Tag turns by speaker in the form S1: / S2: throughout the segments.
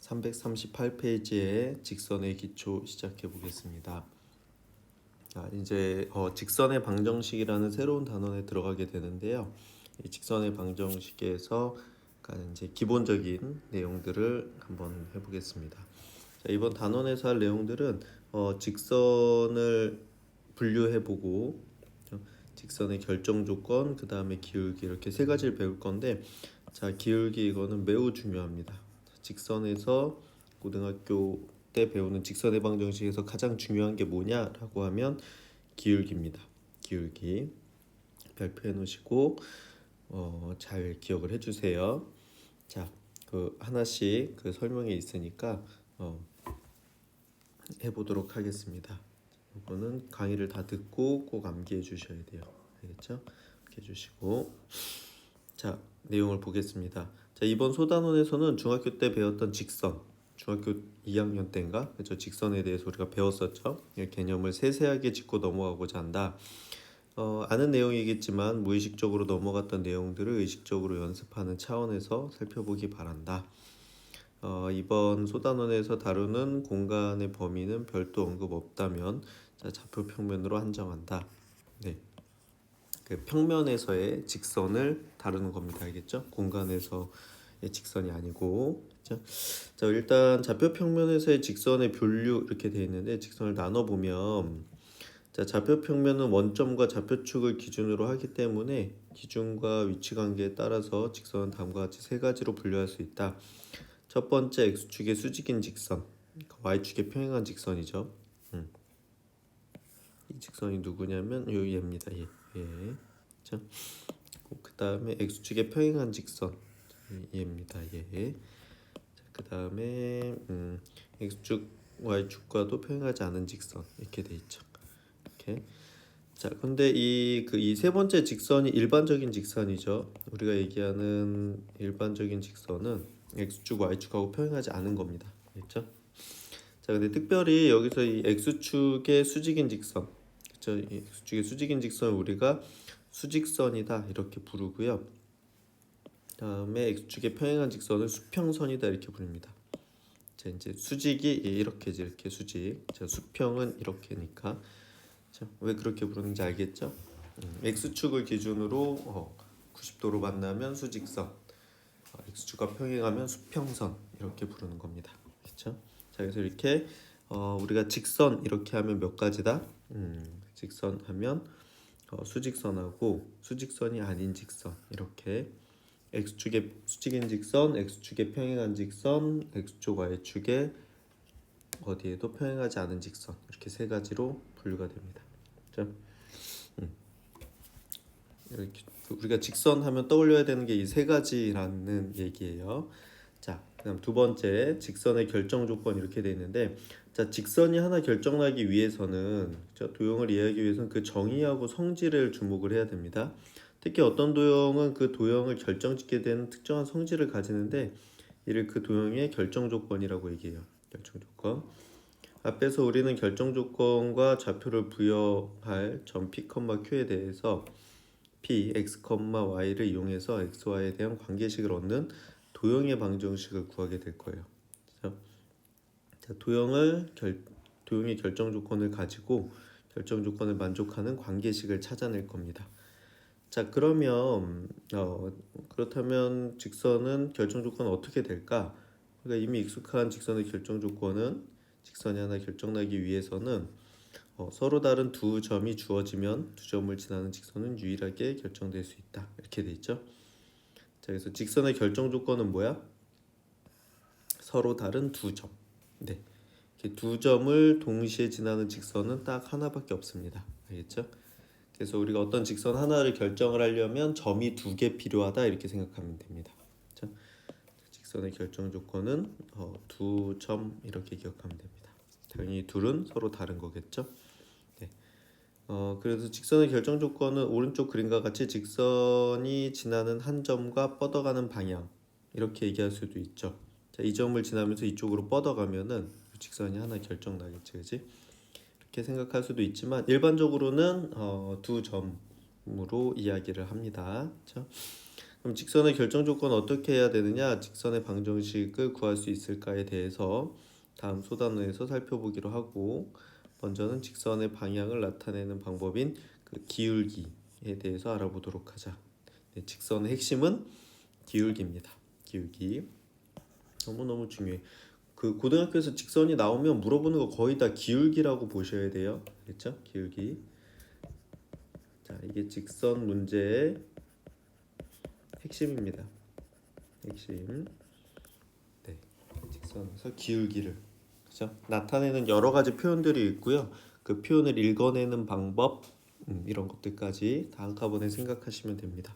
S1: 338페이지의 직선의 기초 시작해 보겠습니다. 이제 직선의 방정식이라는 새로운 단원에 들어가게 되는데요. 이 직선의 방정식에서 이제 기본적인 내용들을 한번 해보겠습니다. 자, 이번 단원에서 할 내용들은 직선을 분류해보고 직선의 결정 조건, 그 다음에 기울기 이렇게 세 가지를 배울 건데, 자, 기울기 이거는 매우 중요합니다. 직선에서 고등학교 때 배우는 직선의 방정식에서 가장 중요한 게 뭐냐라고 하면 기울기입니다. 기울기 별표해 놓으시고 잘 기억을 해주세요. 자, 그 하나씩 그 설명에 있으니까 해보도록 하겠습니다. 이거는 강의를 다 듣고 꼭 암기해 주셔야 돼요. 알겠죠? 이렇게 해주시고, 자, 내용을 보겠습니다. 자, 이번 소단원에서는 중학교 때 배웠던 직선, 중학교 2학년 때인가? 그죠? 직선에 대해서 우리가 배웠었죠. 이 개념을 세세하게 짚고 넘어가고자 한다. 아는 내용이겠지만 무의식적으로 넘어갔던 내용들을 의식적으로 연습하는 차원에서 살펴보기 바란다. 이번 소단원에서 다루는 공간의 범위는 별도 언급 없다면, 자, 좌표 평면으로 한정한다. 네. 그 평면에서의 직선을 다루는 겁니다. 알겠죠? 공간에서의 직선이 아니고. 그렇죠? 자, 일단 좌표 평면에서의 직선의 분류 이렇게 되어 있는데, 직선을 나눠 보면, 자, 좌표 평면은 원점과 좌표축을 기준으로 하기 때문에 기준과 위치 관계에 따라서 직선은 다음과 같이 세 가지로 분류할 수 있다. 첫 번째, x축의 수직인 직선, y축의 평행한 직선이죠. 이 직선이 누구냐면 얘입니다. 얘. 그렇죠? 그 다음에 x축의 평행한 직선, 얘입니다. 얘. 그 다음에 x축, y축과도 평행하지 않은 직선 이렇게 돼 있죠. 이렇게. 자, 근데 이 세 번째 직선이 일반적인 직선이죠. 우리가 얘기하는 일반적인 직선은 x축, y축하고 평행하지 않은 겁니다. 그렇죠? 자, 근데 특별히 여기서 이 x축의 수직인 직선, 그렇죠? 이 x축의 수직인 직선을 우리가 수직선이다 이렇게 부르고요. 다음에 x축의 평행한 직선을 수평선이다 이렇게 부릅니다. 자, 이제 수직이 이렇게 수직, 자, 수평은 이렇게니까. 자, 왜 그렇게 부르는지 알겠죠? x축을 기준으로 90도로 만나면 수직선, x축과 평행하면 수평선 이렇게 부르는 겁니다. 그렇죠? 자, 그래서 이렇게 우리가 직선 이렇게 하면 몇 가지다? 직선 하면 수직선하고 수직선이 아닌 직선 이렇게 x축의 수직인 직선, x축의 평행한 직선, x축 y축의 어디에도 평행하지 않은 직선 이렇게 세 가지로 분류가 됩니다. 자, 이렇게 우리가 직선 하면 떠올려야 되는 게 이 세 가지라는 얘기예요. 자, 그다음 두 번째 직선의 결정 조건 이렇게 돼 있는데, 자, 직선이 하나 결정나기 위해서는, 자, 도형을 이해하기 위해서는 그 정의하고 성질을 주목을 해야 됩니다. 특히 어떤 도형은 그 도형을 결정짓게 되는 특정한 성질을 가지는데, 이를 그 도형의 결정 조건이라고 얘기해요. 결정 조건. 앞에서 우리는 결정 조건과 좌표를 부여할 점 P, Q에 대해서 P, X, Y를 이용해서 X, Y에 대한 관계식을 얻는 도형의 방정식을 구하게 될 거예요. 그래서 자, 도형의 결정 조건을 가지고 결정 조건을 만족하는 관계식을 찾아낼 겁니다. 자, 그러면 그렇다면 직선은 결정 조건은 어떻게 될까? 그러니까 이미 익숙한 직선의 결정 조건은 직선이 하나 결정나기 위해서는 서로 다른 두 점이 주어지면 두 점을 지나는 직선은 유일하게 결정될 수 있다. 이렇게 돼 있죠. 자, 그래서 직선의 결정 조건은 뭐야? 서로 다른 두 점. 네. 이렇게 두 점을 동시에 지나는 직선은 딱 하나밖에 없습니다. 알겠죠? 그래서 우리가 어떤 직선 하나를 결정을 하려면 점이 두 개 필요하다 이렇게 생각하면 됩니다. 그렇죠? 직선의 결정 조건은 두 점 이렇게 기억하면 됩니다. 당연히 둘은 서로 다른 거겠죠? 네. 그래서 직선의 결정 조건은 오른쪽 그림과 같이 직선이 지나는 한 점과 뻗어가는 방향 이렇게 얘기할 수도 있죠. 자, 이 점을 지나면서 이쪽으로 뻗어가면은 직선이 하나 결정 나겠지, 그지? 이렇게 생각할 수도 있지만 일반적으로는 두 점으로 이야기를 합니다. 그렇죠? 그럼 직선의 결정 조건 어떻게 해야 되느냐? 직선의 방정식을 구할 수 있을까에 대해서 다음 소단원에서 살펴보기로 하고, 먼저는 직선의 방향을 나타내는 방법인 그 기울기에 대해서 알아보도록 하자. 네, 직선의 핵심은 기울기입니다. 기울기 너무너무 중요해. 그 고등학교에서 직선이 나오면 물어보는 거 거의 다 기울기라고 보셔야 돼요. 그렇죠? 기울기. 자, 이게 직선 문제의 핵심입니다. 핵심. 네, 직선에서 기울기를 그죠? 나타내는 여러 가지 표현들이 있고요. 그 표현을 읽어내는 방법 이런 것들까지 다 한꺼번에 생각하시면 됩니다.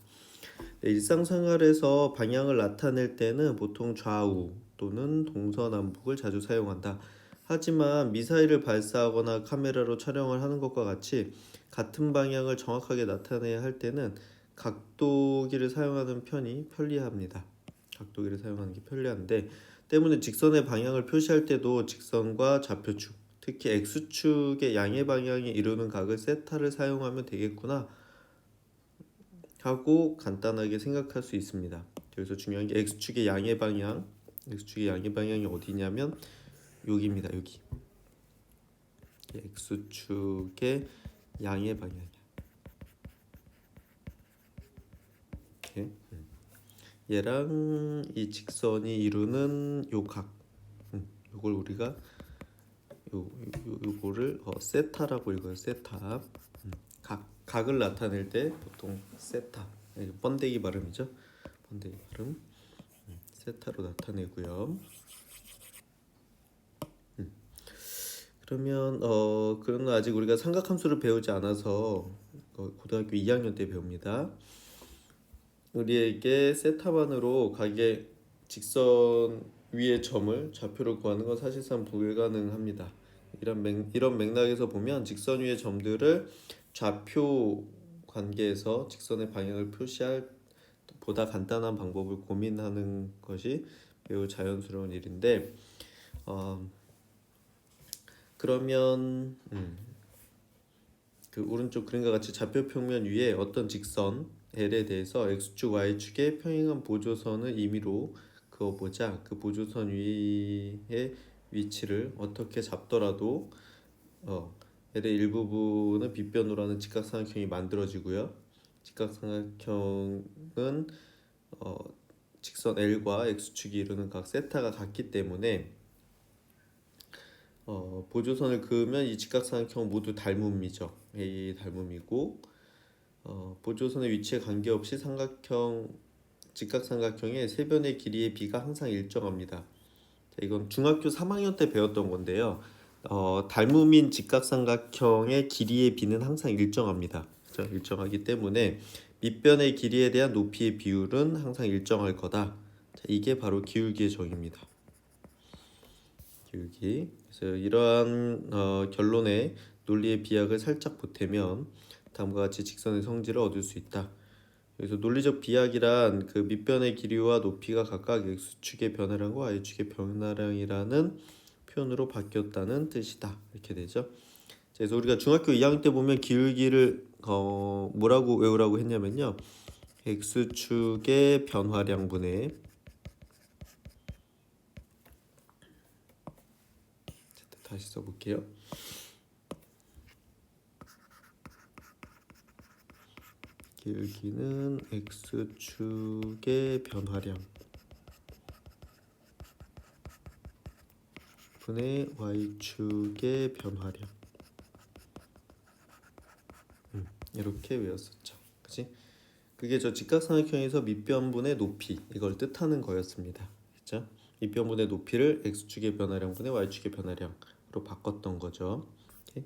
S1: 네, 일상생활에서 방향을 나타낼 때는 보통 좌우 또는 동서남북을 자주 사용한다. 하지만 미사일을 발사하거나 카메라로 촬영을 하는 것과 같이 같은 방향을 정확하게 나타내야 할 때는 각도기를 사용하는 편이 편리합니다. 각도기를 사용하는 게 편리한데 때문에 직선의 방향을 표시할 때도 직선과 좌표축, 특히 x축의 양의 방향이 이루는 각을 세타를 사용하면 되겠구나 하고 간단하게 생각할 수 있습니다. 그래서 중요한 게 x축의 양의 방향이 어디냐면 여기입니다. 여기 x축의 양의 방향이야. 이렇게. 얘랑 이 직선이 이루는 요 각, 요걸 우리가 요거를 세타라고 읽어요. 세타. 각을 나타낼 때 보통 세타. 번데기 발음이죠. 번데기 발음. 세타로 나타내고요. 그러면 그런 거 아직 우리가 삼각함수를 배우지 않아서 고등학교 2학년 때 배웁니다. 우리에게 세타만으로 각의 직선 위의 점을 좌표로 구하는 건 사실상 불가능합니다. 이런 맥락에서 보면 직선 위의 점들을 좌표 관계에서 직선의 방향을 표시할 보다 간단한 방법을 고민하는 것이 매우 자연스러운 일인데 그러면 그 오른쪽 그림과 같이 좌표 평면 위에 어떤 직선 L에 대해서 x축, y축의 평행한 보조선을 임의로 그어보자. 그 보조선 위의 위치를 어떻게 잡더라도 L의 일부분은 빗변으로 하는 직각삼각형이 만들어지고요. 직각삼각형은 직선 L과 x축이 이루는 각 세타가 같기 때문에 보조선을 그으면 이 직각삼각형 모두 닮음이죠. A 닮음이고 보조선의 위치에 관계없이 직각삼각형의 세변의 길이의 비가 항상 일정합니다. 자, 이건 중학교 3학년 때 배웠던 건데요. 닮음인 직각삼각형의 길이의 비는 항상 일정합니다. 그렇죠? 일정하기 때문에 밑변의 길이에 대한 높이의 비율은 항상 일정할 거다. 자, 이게 바로 기울기의 정의입니다. 기울기. 그래서 이러한 결론에 논리의 비약을 살짝 보태면 다음과 같이 직선의 성질을 얻을 수 있다. 그래서 논리적 비약이란 그 밑변의 길이와 높이가 각각 x축의 변화량과 y축의 변화량이라는 표현으로 바뀌었다는 뜻이다. 이렇게 되죠. 그래서 우리가 중학교 2학년 때 보면 기울기를 뭐라고 외우라고 했냐면요. x축의 변화량분의 다시 써볼게요. 기울기는 x축의 변화량 분의 y축의 변화량 이렇게 외웠었죠. 그치? 그게 저 직각삼각형에서 밑변분의 높이 이걸 뜻하는 거였습니다. 그죠? 밑변분의 높이를 x축의 변화량분의 y축의 변화량으로 바꿨던 거죠. 오케이?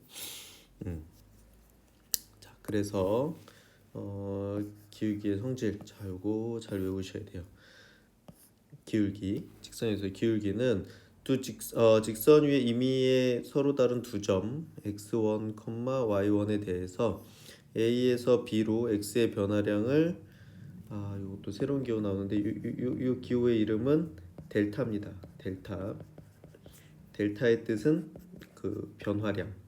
S1: 자, 그래서 기울기의 성질 자 요거 잘 외우셔야 돼요. 기울기 직선에서의 기울기는 직선 위에 임의의 서로 다른 두 점 x1, y1에 대해서 a에서 b로 x의 변화량을 이것도 새로운 기호 나오는데 이 기호의 이름은 델타입니다. 델타의 뜻은 그 변화량.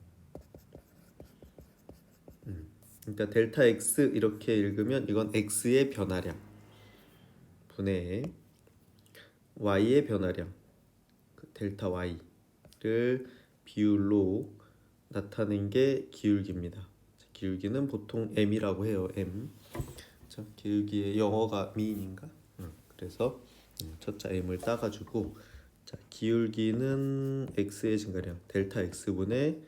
S1: 그러니까 델타 x 이렇게 읽으면 이건 x의 변화량. 분의 y의 변화량 그 델타 y를 비율로 나타낸 게 기울기입니다. 기울기는 보통 m이라고 해요. m. 자, 기울기의 영어가 미인인가? 그래서 첫자 m을 따가지고 자, 기울기는 x의 증가량 델타 x분의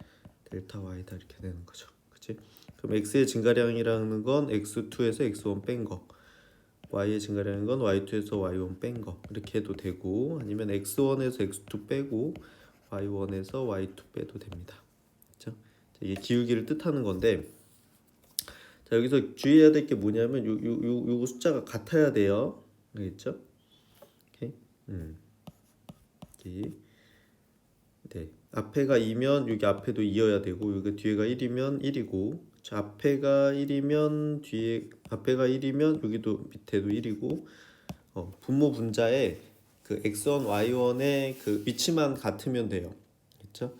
S1: 델타 y다 이렇게 되는 거죠. 그치? 그럼 x의 증가량이라는 건 x2에서 x1 뺀 거, y의 증가량인 건 y2에서 y1 뺀 거 이렇게 해도 되고 아니면 x1에서 x2 빼고 y1에서 y2 빼도 됩니다. 그렇죠? 이게 기울기를 뜻하는 건데 자 여기서 주의해야 될 게 뭐냐면 요 숫자가 같아야 돼요. 알겠죠? 오케이. 여기 네 앞에가 2면 여기 앞에도 2여야 되고 여기 뒤에가 1이면 1이고 자 앞에가 1이면 뒤에 앞에가 1이면 여기도 밑에도 1이고 분모 분자에 그 x1, y1의 그 위치만 같으면 돼요. 그렇죠?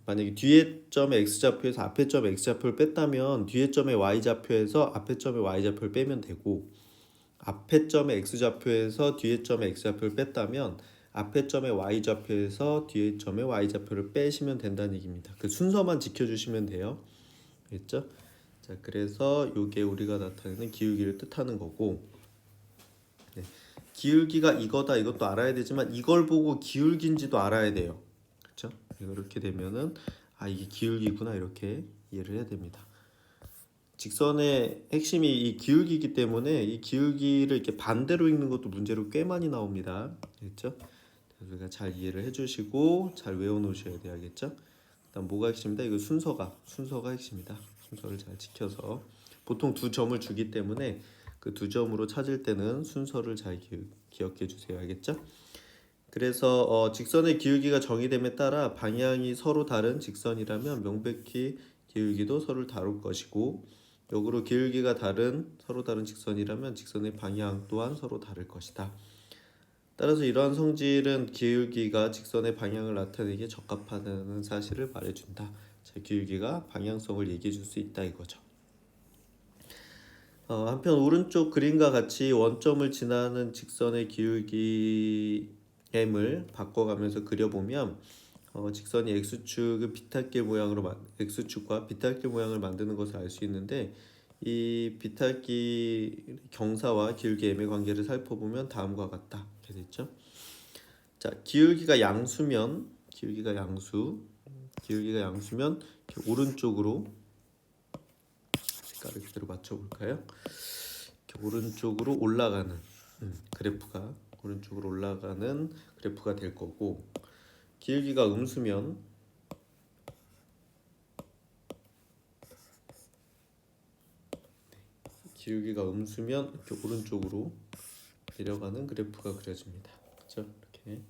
S1: 만약에 뒤에 점의 x좌표에서 앞에 점의 x좌표를 뺐다면 뒤에 점의 y좌표에서 앞에 점의 y좌표를 빼면 되고 앞에 점의 x좌표에서 뒤에 점의 x좌표를 뺐다면 앞에 점의 y좌표에서 뒤에 점의 y좌표를 빼시면 된다는 얘기입니다. 그 순서만 지켜주시면 돼요. 알겠죠? 자, 그래서 이게 우리가 나타내는 기울기를 뜻하는 거고 네. 기울기가 이거다 이것도 알아야 되지만 이걸 보고 기울기인지도 알아야 돼요. 그렇죠? 이렇게 되면은 아 이게 기울기구나 이렇게 이해를 해야 됩니다. 직선의 핵심이 이 기울기이기 때문에 이 기울기를 이렇게 반대로 읽는 것도 문제로 꽤 많이 나옵니다. 그렇죠? 우리가 잘 이해를 해주시고 잘 외워놓으셔야 돼요. 알겠죠? 그다음 뭐가 핵심이다? 이거 순서가 핵심이다. 순서를 잘 지켜서 보통 두 점을 주기 때문에 그 두 점으로 찾을 때는 순서를 잘 기억해 주세요. 알겠죠? 그래서 직선의 기울기가 정의됨에 따라 방향이 서로 다른 직선이라면 명백히 기울기도 서로 다를 것이고 역으로 기울기가 서로 다른 직선이라면 직선의 방향 또한 서로 다를 것이다. 따라서 이러한 성질은 기울기가 직선의 방향을 나타내기에 적합하다는 사실을 말해준다. 자, 기울기가 방향성을 얘기해 줄 수 있다 이거죠. 한편 오른쪽 그림과 같이 원점을 지나는 직선의 기울기 m을 바꿔가면서 그려보면 직선이 x축의 비탈길 모양으로 x축과 비탈길 모양을 만드는 것을 알 수 있는데 이 비탈길 경사와 기울기 m의 관계를 살펴보면 다음과 같다. 이렇게 됐죠. 자, 기울기가 양수면 이렇게 오른쪽으로 색깔을 그대로 맞춰볼까요? 이렇게 오른쪽으로 올라가는 그래프가 오른쪽으로 올라가는 그래프가 될 거고 기울기가 음수면 이렇게 오른쪽으로 내려가는 그래프가 그려집니다. 그렇죠? 이렇게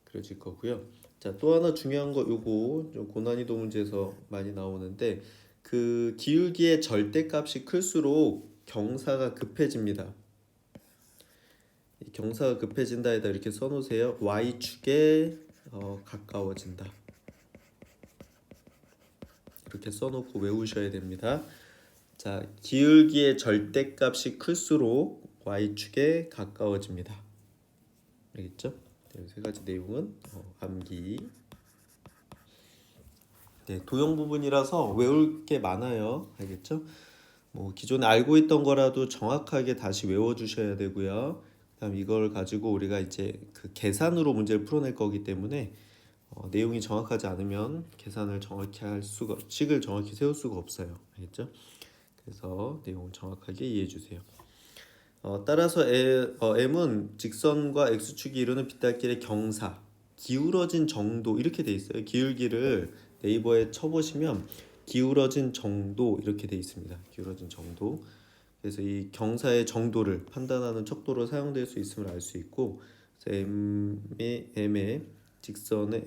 S1: 그려질 거고요. 자, 또 하나 중요한 거 요거 좀 고난이도 문제에서 많이 나오는데 그 기울기의 절대값이 클수록 경사가 급해집니다. 이 경사가 급해진다에다 이렇게 써놓으세요. y축에 가까워진다. 이렇게 써놓고 외우셔야 됩니다. 자, 기울기의 절대값이 클수록 y축에 가까워집니다. 알겠죠? 세 가지 내용은 암기. 네, 도형 부분이라서 외울 게 많아요. 알겠죠? 뭐 기존에 알고 있던 거라도 정확하게 다시 외워 주셔야 되고요. 그다음 이걸 가지고 우리가 이제 그 계산으로 문제를 풀어낼 거기 때문에 내용이 정확하지 않으면 계산을 정확히 식을 정확히 세울 수가 없어요. 알겠죠? 그래서 내용을 정확하게 이해해 주세요. 따라서 m은 직선과 x축이 이루는 빗달길의 경사, 기울어진 정도 이렇게 돼 있어요. 기울기를 네이버에 쳐보시면 기울어진 정도 이렇게 돼 있습니다. 기울어진 정도. 그래서 이 경사의 정도를 판단하는 척도로 사용될 수 있음을 알 수 있고, 그래서 m의 직선의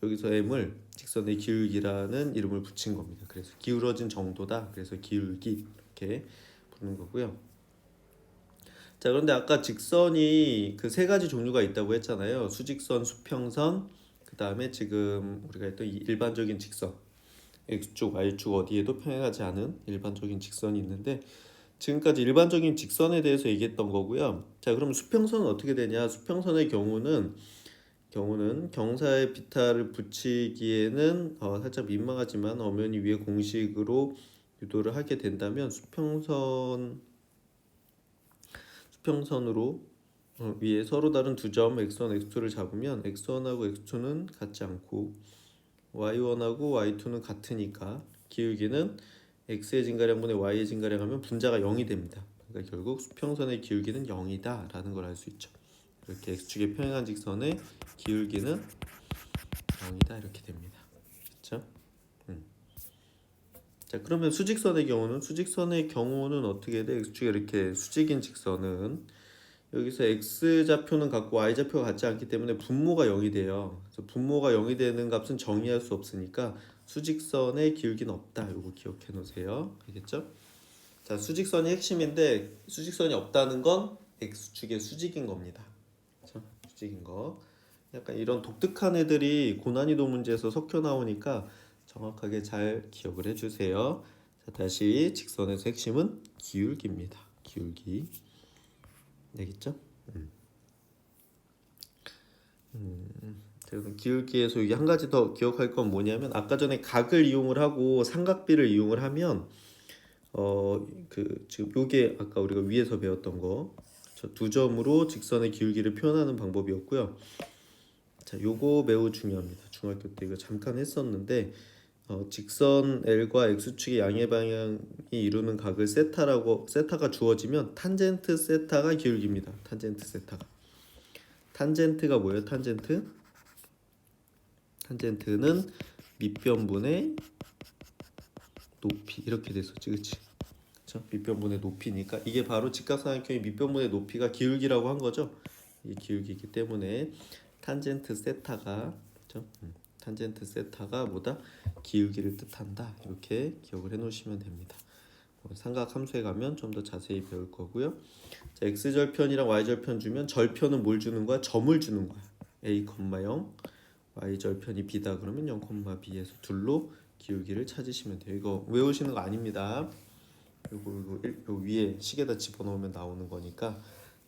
S1: 여기서 m을 직선의 기울기라는 이름을 붙인 겁니다. 그래서 기울어진 정도다. 그래서 기울기 이렇게 부르는 거고요. 자, 그런데 아까 직선이 그 세 가지 종류가 있다고 했잖아요. 수직선, 수평선, 그 다음에 지금 우리가 했던 일반적인 직선, x축, y축 어디에도 평행하지 않은 일반적인 직선이 있는데 지금까지 일반적인 직선에 대해서 얘기했던 거고요. 자, 그럼 수평선은 어떻게 되냐? 수평선의 경우는 경사에 비타를 붙이기에는 살짝 민망하지만 엄연히 위에 공식으로 유도를 하게 된다면 수평선으로 위에 서로 다른 두 점 x1, x2를 잡으면 x1하고 x2는 같지 않고 y1하고 y2는 같으니까 기울기는 x의 진가량분의 y의 진가량하면 분자가 0이 됩니다. 그러니까 결국 수평선의 기울기는 0이다 라는 걸 알 수 있죠. 이렇게 x축에 평행한 직선의 기울기는 0이다 이렇게 됩니다. 그렇죠? 자, 그러면 수직선의 경우는 어떻게 돼? x축에 이렇게 수직인 직선은 여기서 x좌표는 같고 y좌표가 같지 않기 때문에 분모가 0이 돼요. 그래서 분모가 0이 되는 값은 정의할 수 없으니까 수직선의 기울기는 없다. 이거 기억해 놓으세요. 알겠죠? 자, 수직선이 핵심인데 수직선이 없다는 건 x축의 수직인 겁니다. 그렇죠? 수직인 거. 약간 이런 독특한 애들이 고난이도 문제에서 섞여 나오니까 정확하게 잘 기억을 해주세요. 자, 다시 직선에서 핵심은 기울기입니다. 기울기. 알겠죠? 기울기에서 이게 한 가지 더 기억할 건 뭐냐면 아까 전에 각을 이용을 하고 삼각비를 이용을 하면 지금 요게 아까 우리가 위에서 배웠던 거 두 점으로 직선의 기울기를 표현하는 방법이었고요. 자, 요거 매우 중요합니다. 중학교 때 이거 잠깐 했었는데 직선 L과 X축의 양의 방향이 이루는 각을 세타가 주어지면 탄젠트 세타가 기울기입니다. 탄젠트 세타가. 탄젠트가 뭐예요? 탄젠트는 밑변분의 높이 이렇게 됐었지, 그렇지? 그렇죠? 밑변분의 높이니까 이게 바로 직각삼각형의 밑변분의 높이가 기울기라고 한 거죠. 이게 기울기이기 때문에 탄젠트 세타가 그렇죠? 탄젠트 세타가 뭐다? 기울기를 뜻한다. 이렇게 기억을 해놓으시면 됩니다. 삼각 함수에 가면 좀 더 자세히 배울 거고요. 자, x절편이랑 y절편 주면 절편은 뭘 주는 거야? 점을 주는 거야. a, 0 y절편이 b다 그러면 0, b에서 둘로 기울기를 찾으시면 돼요. 이거 외우시는 거 아닙니다. 이거 위에 식에다 집어넣으면 나오는 거니까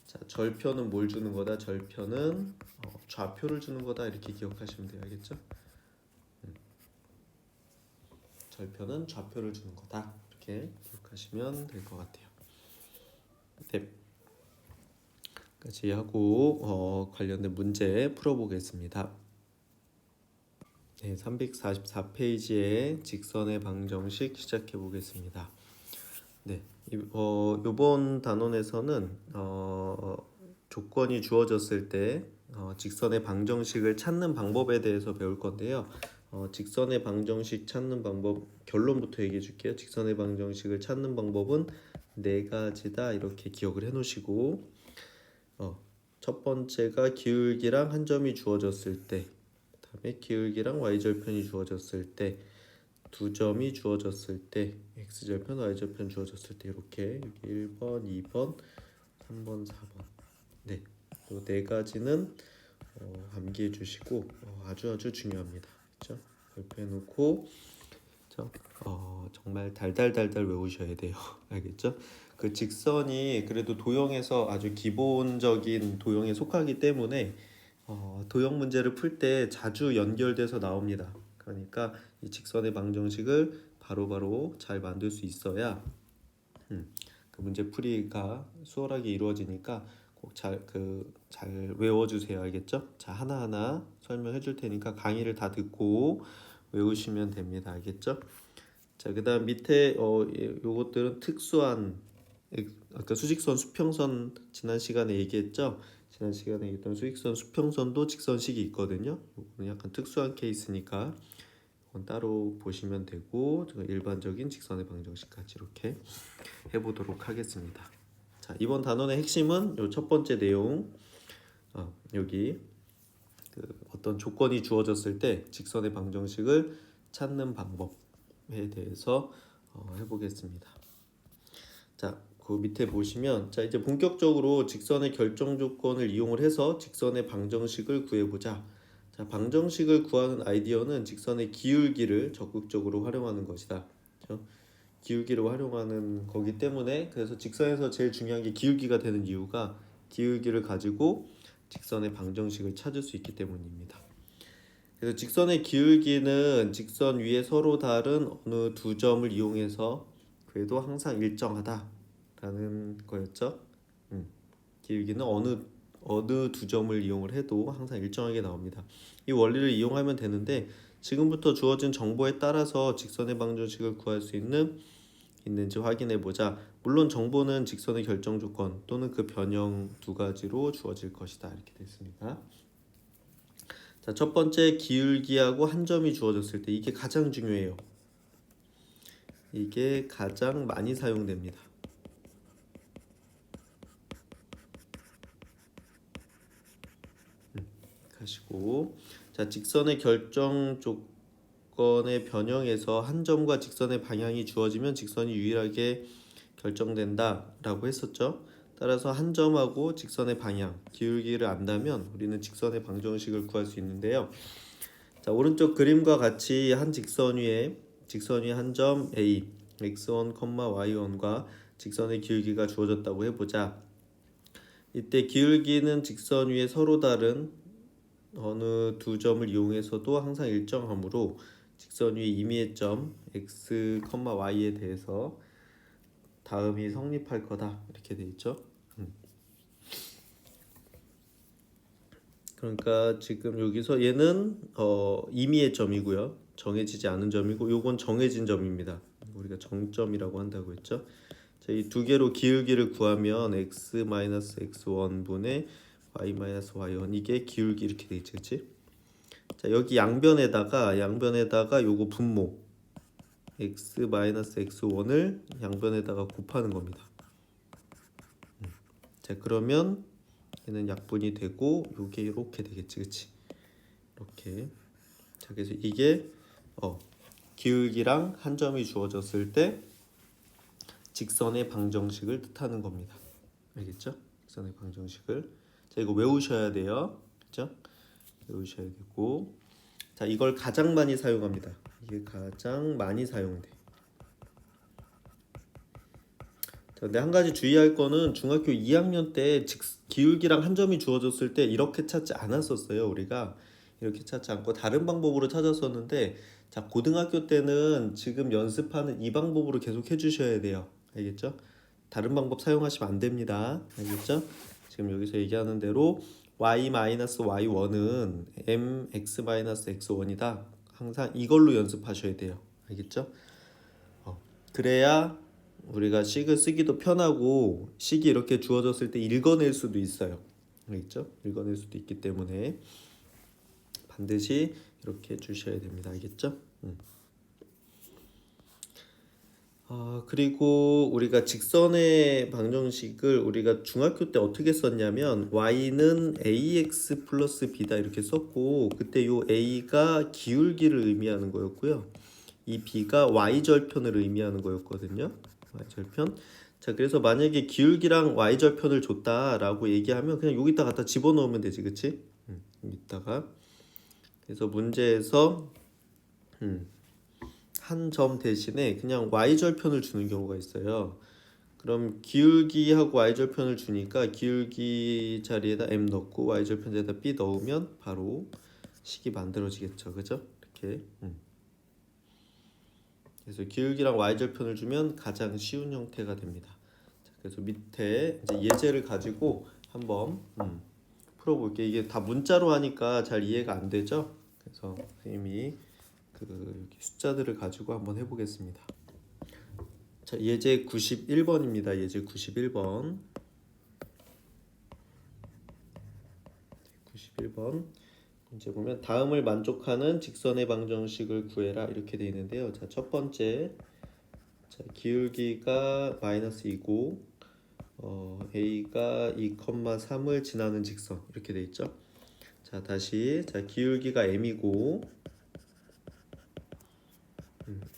S1: 자, 절편은 뭘 주는 거다? 절편은 좌표를 주는 거다 이렇게 기억하시면 돼요. 알겠죠? 절편은 좌표를 주는 거다 이렇게 기억하시면 될 것 같아요. 네. 까지 하고 관련된 문제 풀어보겠습니다. 네, 344페이지에 직선의 방정식 시작해 보겠습니다. 네, 이번 단원에서는 조건이 주어졌을 때 직선의 방정식을 찾는 방법에 대해서 배울 건데요. 직선의 방정식 찾는 방법 결론부터 얘기해 줄게요. 직선의 방정식을 찾는 방법은 네 가지다 이렇게 기억을 해 놓으시고 첫 번째가 기울기랑 한 점이 주어졌을 때, 그다음에 기울기랑 y절편이 주어졌을 때, 두 점이 주어졌을 때, x절편, y절편 주어졌을 때 이렇게 여기 1번, 2번, 3번, 4번 네, 이 네 가지는 암기해 주시고 아주 중요합니다. 그렇죠? 발표해 놓고 정말 달달달달 외우셔야 돼요. 알겠죠? 그 직선이 그래도 도형에서 아주 기본적인 도형에 속하기 때문에 도형 문제를 풀 때 자주 연결돼서 나옵니다. 그러니까 이 직선의 방정식을 바로바로 잘 만들 수 있어야 그 문제 풀이가 수월하게 이루어지니까 꼭 잘 외워주세요. 알겠죠? 자, 하나하나 설명해 줄 테니까 강의를 다 듣고 외우시면 됩니다. 알겠죠? 자, 그다음 밑에 요것들은 특수한 아까 수직선 수평선 지난 시간에 얘기했죠? 지난 시간에 얘기했던 수직선 수평선도 직선식이 있거든요. 이거는 약간 특수한 케이스니까 이건 따로 보시면 되고 일반적인 직선의 방정식까지 이렇게 해보도록 하겠습니다. 자, 이번 단원의 핵심은 요 첫 번째 내용 여기 어떤 조건이 주어졌을 때 직선의 방정식을 찾는 방법에 대해서 해보겠습니다. 자, 그 밑에 보시면 자, 이제 본격적으로 직선의 결정 조건을 이용을 해서 직선의 방정식을 구해보자. 자, 방정식을 구하는 아이디어는 직선의 기울기를 적극적으로 활용하는 것이다. 그렇죠? 기울기를 활용하는 거기 때문에 그래서 직선에서 제일 중요한 게 기울기가 되는 이유가 기울기를 가지고 직선의 방정식을 찾을 수 있기 때문입니다. 그래서 직선의 기울기는 직선 위에 서로 다른 어느 두 점을 이용해서 그래도 항상 일정하다라는 거였죠. 기울기는 어느 두 점을 이용을 해도 항상 일정하게 나옵니다. 이 원리를 이용하면 되는데 지금부터 주어진 정보에 따라서 직선의 방정식을 구할 수 있는지 확인해 보자. 물론 정보는 직선의 결정 조건 또는 그 변형 두 가지로 주어질 것이다. 이렇게 됐습니다. 자, 첫 번째 기울기하고 한 점이 주어졌을 때 이게 가장 중요해요. 이게 가장 많이 사용됩니다. 하시고 자, 직선의 결정 조건의 변형에서 한 점과 직선의 방향이 주어지면 직선이 유일하게 결정된다라고 했었죠. 따라서 한 점하고 직선의 방향, 기울기를 안다면 우리는 직선의 방정식을 구할 수 있는데요. 자, 오른쪽 그림과 같이 한 직선 위에 한 점 A, x1, y1과 직선의 기울기가 주어졌다고 해보자. 이때 기울기는 직선 위에 서로 다른 어느 두 점을 이용해서도 항상 일정하므로 직선 위 임의의 점 x, y에 대해서 다음이 성립할 거다 이렇게 돼 있죠. 그러니까 지금 여기서 얘는 임의의 점이고요. 정해지지 않은 점이고 요건 정해진 점입니다. 우리가 정점이라고 한다고 했죠. 자, 이 두 개로 기울기를 구하면 x-x1분의 y-y1 이게 기울기 이렇게 돼 있지, 그렇지? 자, 여기 양변에다가 요거 분모 x-x1을 양변에다가 곱하는 겁니다. 자, 그러면 얘는 약분이 되고 요게 이렇게 되겠지, 그렇지? 이렇게. 자, 그래서 이게 기울기랑 한 점이 주어졌을 때 직선의 방정식을 뜻하는 겁니다. 알겠죠? 직선의 방정식을. 자, 이거 외우셔야 돼요. 그렇죠? 외우셔야 되고. 자, 이걸 가장 많이 사용합니다. 이게 가장 많이 사용돼. 자, 근데 한 가지 주의할 거는 중학교 2학년 때 기울기랑 한 점이 주어졌을 때 이렇게 찾지 않았었어요. 우리가 이렇게 찾지 않고 다른 방법으로 찾았었는데 자, 고등학교 때는 지금 연습하는 이 방법으로 계속 해주셔야 돼요. 알겠죠? 다른 방법 사용하시면 안 됩니다. 알겠죠? 지금 여기서 얘기하는 대로 y-y1은 mx-x1이다. 항상 이걸로 연습하셔야 돼요. 알겠죠? 그래야 우리가 식을 쓰기도 편하고 식이 이렇게 주어졌을 때 읽어낼 수도 있어요. 알겠죠? 읽어낼 수도 있기 때문에 반드시 이렇게 해주셔야 됩니다. 알겠죠? 그리고 우리가 직선의 방정식을 우리가 중학교 때 어떻게 썼냐면 y는 ax 플러스 b다 이렇게 썼고 그때 요 a가 기울기를 의미하는 거였고요. 이 b가 y절편을 의미하는 거였거든요. y절편. 자, 그래서 만약에 기울기랑 y절편을 줬다라고 얘기하면 그냥 여기다 갖다 집어넣으면 되지, 그치? 여기다가. 그래서 문제에서 한 점 대신에 그냥 y절편을 주는 경우가 있어요. 그럼 기울기하고 y절편을 주니까 기울기 자리에다 m 넣고 y절편 자리에다 b 넣으면 바로 식이 만들어지겠죠. 그죠? 이렇게. 그래서 기울기랑 y절편을 주면 가장 쉬운 형태가 됩니다. 자, 그래서 밑에 이제 예제를 가지고 한번 풀어볼게요. 이게 다 문자로 하니까 잘 이해가 안 되죠? 그래서 선생님이 여기 숫자들을 가지고 한번 해보겠습니다. 자, 예제 91번입니다. 예제 91번. 91번. 이제 보면 다음을 만족하는 직선의 방정식을 구해라 이렇게 되어 있는데요. 자, 첫 번째. 자, 기울기가 -2고 a가 2,3을 지나는 직선 이렇게 되어 있죠. 자, 다시 자, 기울기가 m이고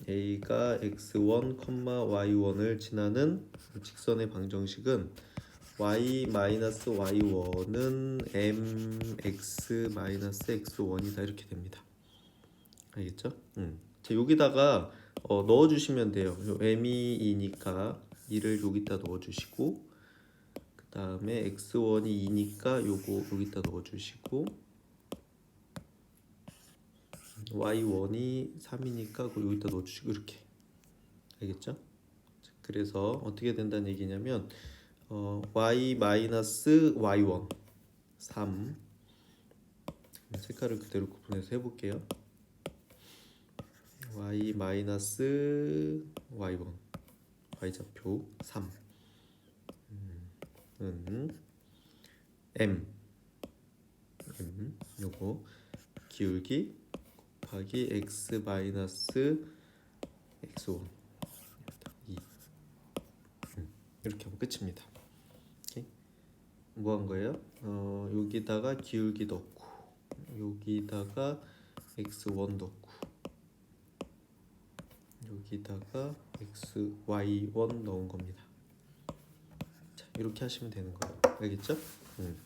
S1: a가 x1, y1을 지나는 직선의 방정식은 y-y1은 mx-x1이다 이렇게 됩니다. 알겠죠? 자, 여기다가 넣어주시면 돼요. m이 2니까 2를 여기다 넣어주시고, 그 다음에 x1이 2니까 요거 여기다 넣어주시고, y1이 3이니까 그거 여기다 넣어주시고, 이렇게. 알겠죠? 그래서 어떻게 된다는 얘기냐면 y 마이너스 y1 3, 색깔을 그대로 구분해서 해볼게요. y 마이너스 y1 y좌표 3은 m 요거 기울기 곱하기 x 마이너스 x1 2 이렇게 하면 끝입니다. 뭐 한 거예요? 여기다가 기울기 넣고, 여기다가 x1 넣고, 여기다가 xy1 넣은 겁니다. 자, 이렇게 하시면 되는 거예요. 알겠죠?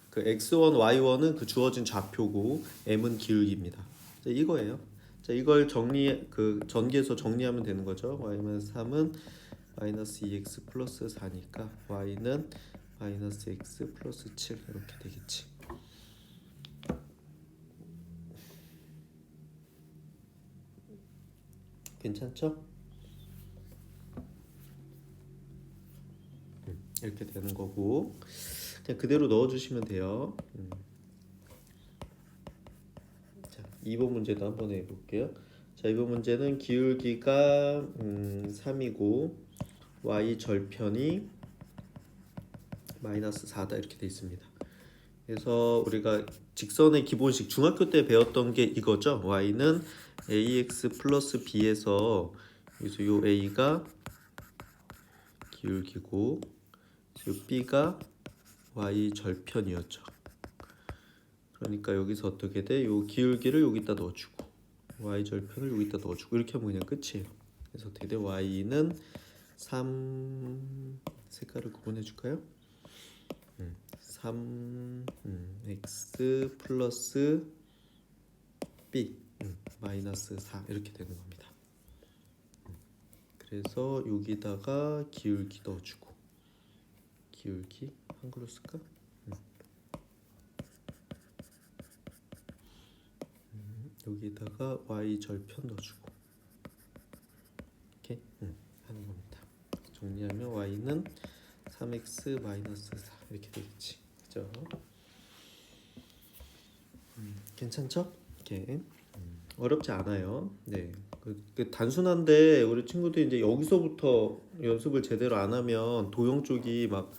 S1: 그 x1, y1은 그 주어진 좌표고 m은 기울기입니다. 자, 이거예요. 자, 이걸 전개해서 정리하면 되는 거죠. y-3은 마이너스 2x 플러스 4니까 y는 마이너스 x 플러스 7 이렇게 되겠지. 괜찮죠? 이렇게 되는 거고, 그냥 그대로 넣어주시면 돼요. 자, 2번 문제도 한번 해볼게요. 자, 이번 문제는 기울기가 3이고 y 절편이 마이너스 4다 이렇게 돼 있습니다. 그래서 우리가 직선의 기본식 중학교 때 배웠던 게 이거죠. y는 ax 플러스 b에서 여기서 요 a가 기울기고 요 b가 y 절편이었죠. 그러니까 여기서 어떻게 돼? 요 기울기를 여기다 넣어주고 y 절편을 여기다 넣어주고 이렇게 하면 그냥 끝이에요. 그래서 어떻게 돼? y는 3 색깔을 구분해 줄까요? 3 x 플러스 b 마이너스 4 이렇게 되는 겁니다. 그래서 여기다가 기울기 넣어주고, 기울기 한글로 쓸까? 여기다가 y 절편 넣어주고 이렇게 하는 겁니다. 정리하면 y는 3x 마이너스 4 이렇게 되겠지. 그죠? 괜찮죠? 이렇게 어렵지 않아요. 네, 그 단순한데 우리 친구들이 이제 여기서부터 연습을 제대로 안 하면 도형 쪽이 막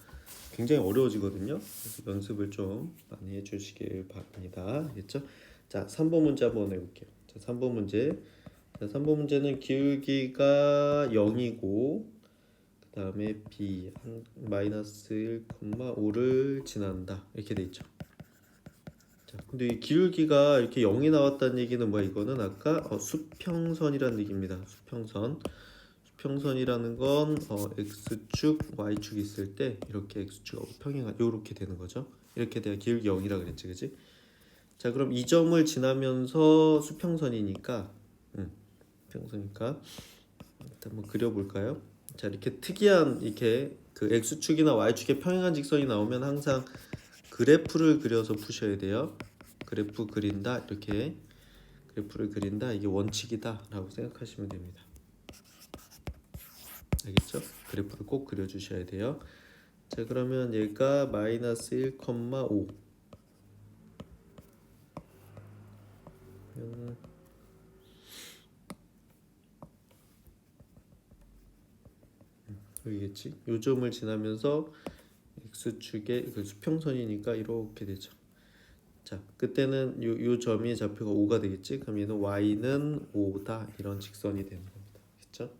S1: 굉장히 어려워지거든요. 그래서 연습을 좀 많이 해주시길 바랍니다. 알겠죠? 자, 3번 문제 한번 해볼게요. 자, 3번 문제. 자, 3번 문제는 기울기가 0이고 그 다음에 b 마이너스 1,5를 지난다 이렇게 돼 있죠. 자, 근데 이 기울기가 이렇게 0이 나왔다는 얘기는 뭐야? 이거는 아까 수평선이라는 얘기입니다. 수평선이라는 건 x축, y축 있을 때 이렇게 x축하고 평행한 이렇게 되는 거죠. 이렇게 돼야 기울기 0이라 그랬지, 그지? 자, 그럼 이 점을 지나면서 수평선이니까 수평선이니까 일단 한번 그려볼까요? 자, 이렇게 특이한 이렇게 그 x축이나 y축의 평행한 직선이 나오면 항상 그래프를 그려서 푸셔야 돼요. 그래프 그린다, 이렇게 그래프를 그린다, 이게 원칙이다 라고 생각하시면 됩니다. 알겠죠? 그래프를 꼭 그려주셔야 돼요. 자, 그러면 얘가 마이너스 1,5 여기겠지? 요 점을 지나면서 x축의 그 수평선이니까 이렇게 되죠. 자, 그때는 요 점이 좌표가 5가 되겠지? 그럼 얘는 y는 5다 이런 직선이 되는 겁니다. 그렇죠?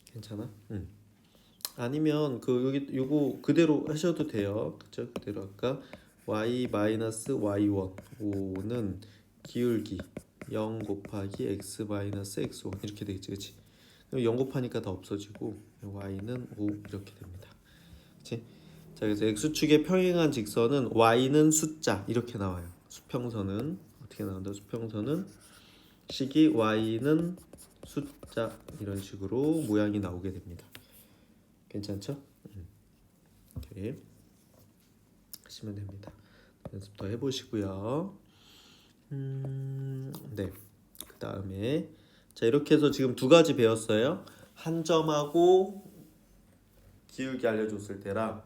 S1: 괜찮아? 아니면 그 여기 요거 그대로 하셔도 돼요. 그렇죠? 그대로 아까 y 마이너스 y1 5는 기울기 0 곱하기 x 마이너스 x1 이렇게 되겠지, 그렇지? 그럼 0 곱하니까 다 없어지고 y는 5 이렇게 됩니다. 그렇지? 자, 그래서 x축의 평행한 직선은 y는 숫자 이렇게 나와요. 수평선은 어떻게 나온다? 수평선은 식이 y는 숫자 이런 식으로 모양이 나오게 됩니다. 괜찮죠? 이렇게 하시면 됩니다. 연습 더 해보시고요. 네. 그 다음에 자 이렇게 해서 지금 두 가지 배웠어요. 한 점하고 기울기 알려줬을 때랑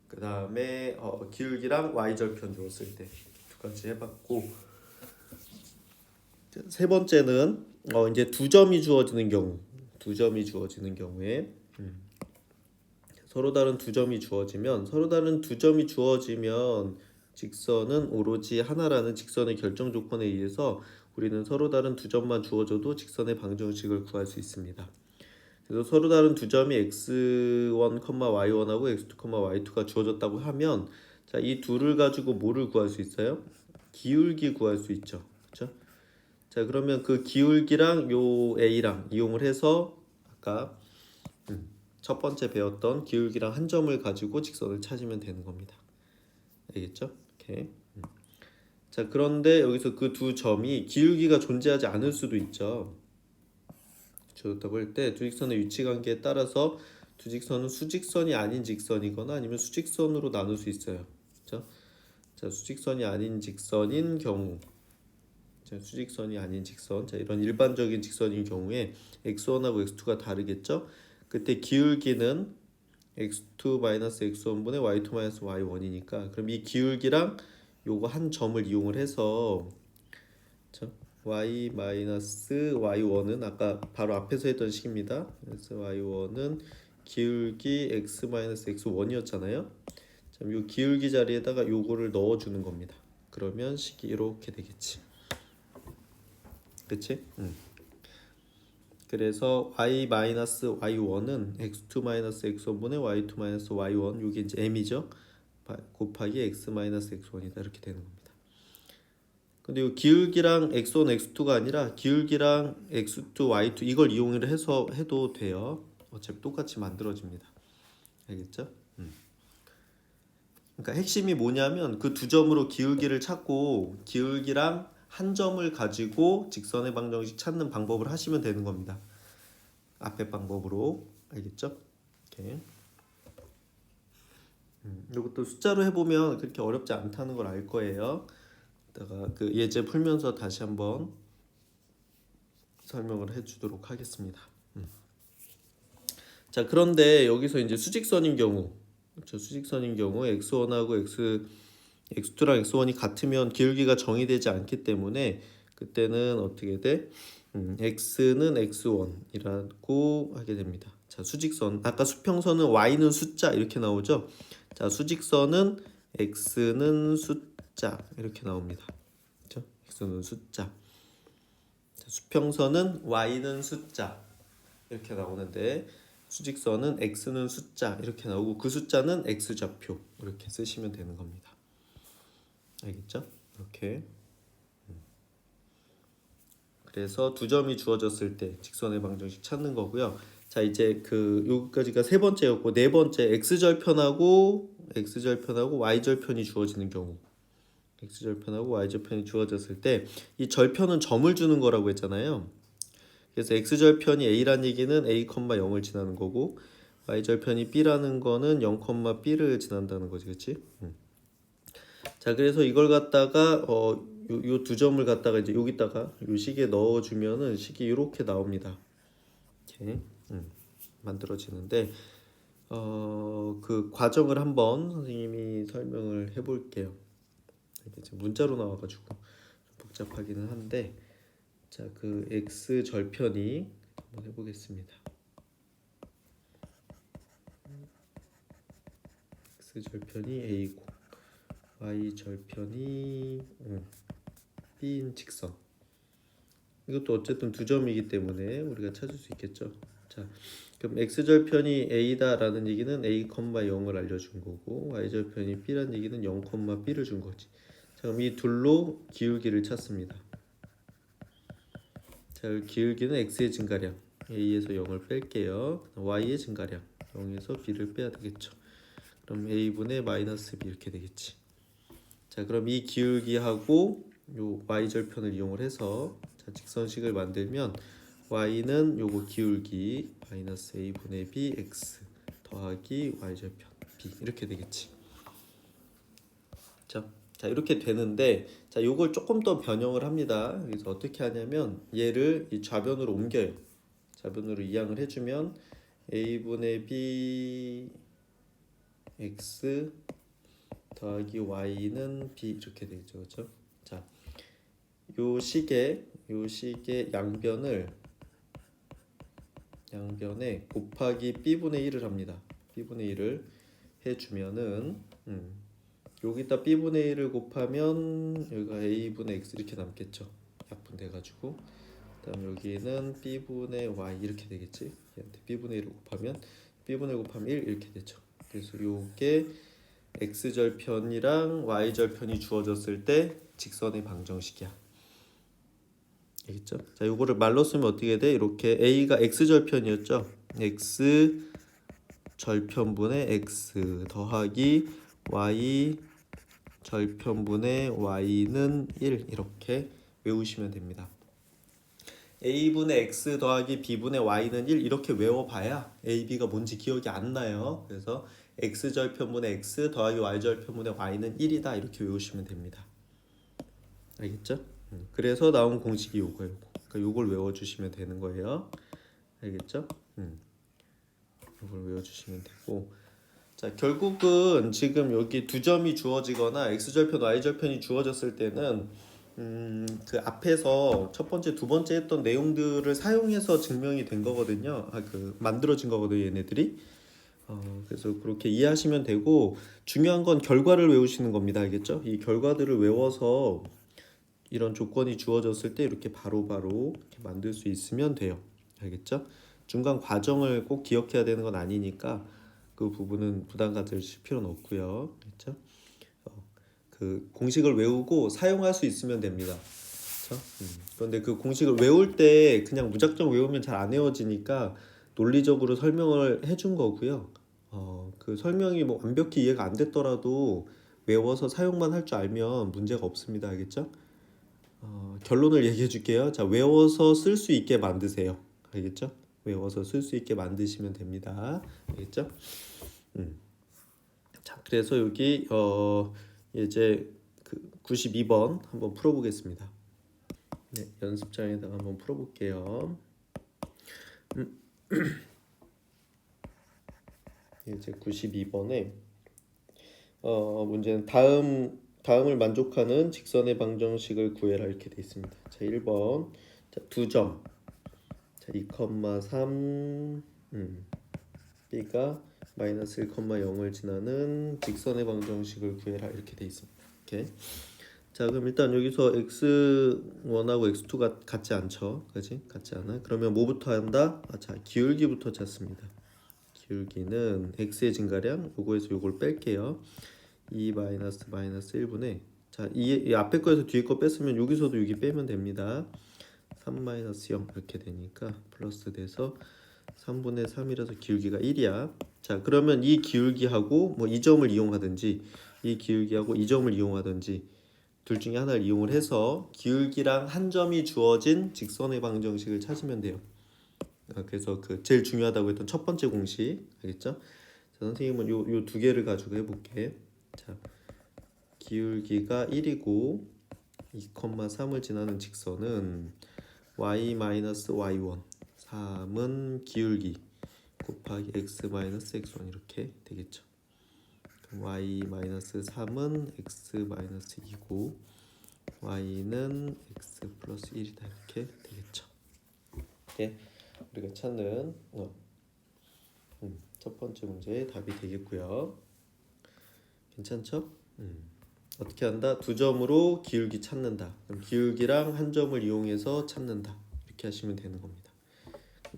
S1: 그 다음에 기울기랑 y절편 줬을 때 두 가지 해봤고 세 번째는 이제 두 점이 주어지는 경우에 서로 다른 두 점이 주어지면 직선은 오로지 하나라는 직선의 결정 조건에 의해서 우리는 서로 다른 두 점만 주어져도 직선의 방정식을 구할 수 있습니다. 그래서 서로 다른 두 점이 x1, y1하고 x2, y2가 주어졌다고 하면 자, 이 둘을 가지고 뭐를 구할 수 있어요? 기울기 구할 수 있죠. 그렇죠? 자, 그러면 그 기울기랑 요 a랑 이용을 해서 아까 첫 번째 배웠던 기울기랑 한 점을 가지고 직선을 찾으면 되는 겁니다. 알겠죠? 오케이. 자, 그런데 여기서 그 두 점이 기울기가 존재하지 않을 수도 있죠. 그렇다고 할 때 두 직선의 위치 관계에 따라서 두 직선은 수직선이 아닌 직선이거나 아니면 수직선으로 나눌 수 있어요. 그렇죠? 자, 수직선이 아닌 직선인 경우, 자, 수직선이 아닌 직선, 자 이런 일반적인 직선인 경우에 x1하고 x2가 다르겠죠? 그때 기울기는 x2-x1분의 y2-y1이니까 그럼 이 기울기랑 요거 한 점을 이용을 해서 그렇죠? y-y1은 아까 바로 앞에서 했던 식입니다. 그래서 y1은 기울기 x-x1이었잖아요. 자, 요 기울기 자리에다가 요거를 넣어주는 겁니다. 그러면 식이 이렇게 되겠지. 그치? 그래서 y-y1은 x2-x1분의 y2-y1 요게 이제 m이죠. 곱하기 x-x1이다 이렇게 되는 겁니다. 근데 이 기울기랑 x1, x2가 아니라 기울기랑 x2, y2 이걸 이용을 해서 해도 돼요. 어차피 똑같이 만들어집니다. 알겠죠? 그러니까 핵심이 뭐냐면 그 두 점으로 기울기를 찾고 기울기랑 한 점을 가지고 직선의 방정식 찾는 방법을 하시면 되는 겁니다. 앞에 방법으로. 알겠죠? 이렇게. 이것도 숫자로 해보면 그렇게 어렵지 않다는 걸 알 거예요. 이따가 그 예제 풀면서 다시 한번 설명을 해주도록 하겠습니다. 자, 그런데 여기서 이제 수직선인 경우, 그렇죠? 수직선인 경우 x1하고 x2랑 x1이 같으면 기울기가 정의되지 않기 때문에 그때는 어떻게 돼? x는 x1이라고 하게 됩니다. 자, 수직선 아까 수평선은 y는 숫자 이렇게 나오죠. 자, 수직선은 x는 숫자 이렇게 나옵니다. 그렇죠? x는 숫자. 자, 수평선은 y는 숫자 이렇게 나오는데 수직선은 x는 숫자 이렇게 나오고 그 숫자는 x좌표 이렇게 쓰시면 되는 겁니다. 알겠죠? 이렇게. 그래서 두 점이 주어졌을 때 직선의 방정식 찾는 거고요. 자, 이제 그 여기까지가 세 번째였고 네 번째 x절편하고 y절편이 주어지는 경우. x절편하고 y절편이 주어졌을 때 이 절편은 점을 주는 거라고 했잖아요. 그래서 x절편이 a란 얘기는 a, 0을 지나는 거고 y절편이 b라는 거는 0, b를 지난다는 거지. 그렇지? 자, 그래서 이걸 갖다가 요 두 점을 갖다가 이제 여기다가 요 식에 넣어 주면은 식이 이렇게 나옵니다. 이렇게 만들어지는데 그 과정을 한번 선생님이 설명을 해 볼게요. 이게 지금 문자로 나와 가지고 좀 복잡하기는 한데 자, 그 x 절편이 한번 해 보겠습니다. x 절편이 a고 y 절편이 b인 직선. 이것도 어쨌든 두 점이기 때문에 우리가 찾을 수 있겠죠. 자, 그럼 x 절편이 a다라는 얘기는 a, 0을 알려준 거고 y 절편이 b라는 얘기는 0, b를 준 거지. 자, 그럼 이 둘로 기울기를 찾습니다. 자, 기울기는 x의 증가량 a에서 0을 뺄게요. y의 증가량 0에서 b를 빼야 되겠죠. 그럼 a분의 마이너스 b 이렇게 되겠지. 자, 그럼 이 기울기하고 요 y절편을 이용을 해서 자, 직선식을 만들면 y는 요거 기울기 마이너스 a분의 b x 더하기 y절편 b 이렇게 되겠지. 자 이렇게 되는데 자 요걸 조금 더 변형을 합니다. 그래서 어떻게 하냐면 얘를 이 좌변으로 옮겨요. 좌변으로 이항을 해주면 a분의 b x 더하기 y는 b 이렇게 되죠, 그렇죠? 자, 요 식의 양변에 곱하기 b분의 1을 합니다. b분의 1을 해주면은 여기다 b분의 1을 곱하면 여기가 a분의 x 이렇게 남겠죠. 약분돼가지고 그다음 여기는 b분의 y 이렇게 되겠지. 얘한테 b분의 1을 곱하면 b분의 1 곱하면 1 이렇게 되죠. 그래서 요게 x절편이랑 y절편이 주어졌을 때 직선의 방정식이야. 알겠죠? 자, 요거를 말로 쓰면 어떻게 돼? 이렇게 a가 x절편이었죠. x절편분의 x 더하기 y 절편분의 y는 1 이렇게 외우시면 됩니다. a분의 x 더하기 b분의 y는 1 이렇게 외워봐야 a, b가 뭔지 기억이 안 나요. 그래서 x절편분의 x 더하기 y절편분의 y는 1이다 이렇게 외우시면 됩니다. 알겠죠? 그래서 나온 공식이 요거예요. 그러니까 요걸 외워주시면 되는 거예요. 알겠죠? 요걸 외워주시면 되고 자 결국은 지금 여기 두 점이 주어지거나 x절편, y절편이 주어졌을 때는 그 앞에서 첫 번째, 두 번째 했던 내용들을 사용해서 증명이 된 거거든요. 그 만들어진 거거든요, 얘네들이. 그래서 그렇게 이해하시면 되고 중요한 건 결과를 외우시는 겁니다. 알겠죠? 이 결과들을 외워서 이런 조건이 주어졌을 때 이렇게 바로바로 이렇게 만들 수 있으면 돼요. 알겠죠? 중간 과정을 꼭 기억해야 되는 건 아니니까 그 부분은 부담 가지실 필요는 없고요. 그렇죠? 그 공식을 외우고 사용할 수 있으면 됩니다. 그렇죠? 그런데 그 공식을 외울 때 그냥 무작정 외우면 잘 안 외워지니까 논리적으로 설명을 해준 거고요. 그 설명이 뭐 완벽히 이해가 안 됐더라도 외워서 사용만 할 줄 알면 문제가 없습니다. 알겠죠? 결론을 얘기해 줄게요. 자, 외워서 쓸 수 있게 만드세요. 알겠죠? 외워서 쓸 수 있게 만드시면 됩니다. 알겠죠? 자, 그래서 여기 이제 그 92번 한번 풀어보겠습니다. 네, 연습장에다가 한번 풀어볼게요. 이제 92번에 문제는 다음을 만족하는 직선의 방정식을 구해라 이렇게 돼 있습니다. 자, 1번. 자, 두 점. 자, 2,3 b가 마이너스 1,0을 지나는 직선의 방정식을 구해라 이렇게 돼 있습니다. 이렇게. 자, 그럼 일단 여기서 x1하고 x2가 같지 않죠? 그지? 같지 않아? 그러면 뭐부터 한다? 자, 기울기부터 찾습니다. 기울기는 x의 증가량 요거에서 요걸 뺄게요. 2 마이너스 1분의 자, 이 앞에 거에서 뒤에 거 뺐으면 여기서도 여기 빼면 됩니다. 3 마이너스 0 이렇게 되니까 플러스 돼서 3분의 3이라서 기울기가 1이야. 자, 그러면 이 기울기하고 뭐 이 점을 이용하든지 이 기울기하고 이 점을 이용하든지 둘 중에 하나를 이용을 해서 기울기랑 한 점이 주어진 직선의 방정식을 찾으면 돼요. 그래서 그 제일 중요하다고 했던 첫 번째 공식 알겠죠? 자, 선생님은 요 두 개를 가지고 해볼게. 자, 기울기가 1이고 2,3을 지나는 직선은 y-y1 3은 기울기 곱하기 x-x1 이렇게 되겠죠. y-3은 x-2고 y는 x 플러스 1이다 이렇게 되겠죠. 이게 우리가 찾는 첫 번째 문제의 답이 되겠고요. 괜찮죠? 어떻게 한다? 두 점으로 기울기 찾는다. 그럼 기울기랑 한 점을 이용해서 찾는다. 이렇게 하시면 되는 겁니다.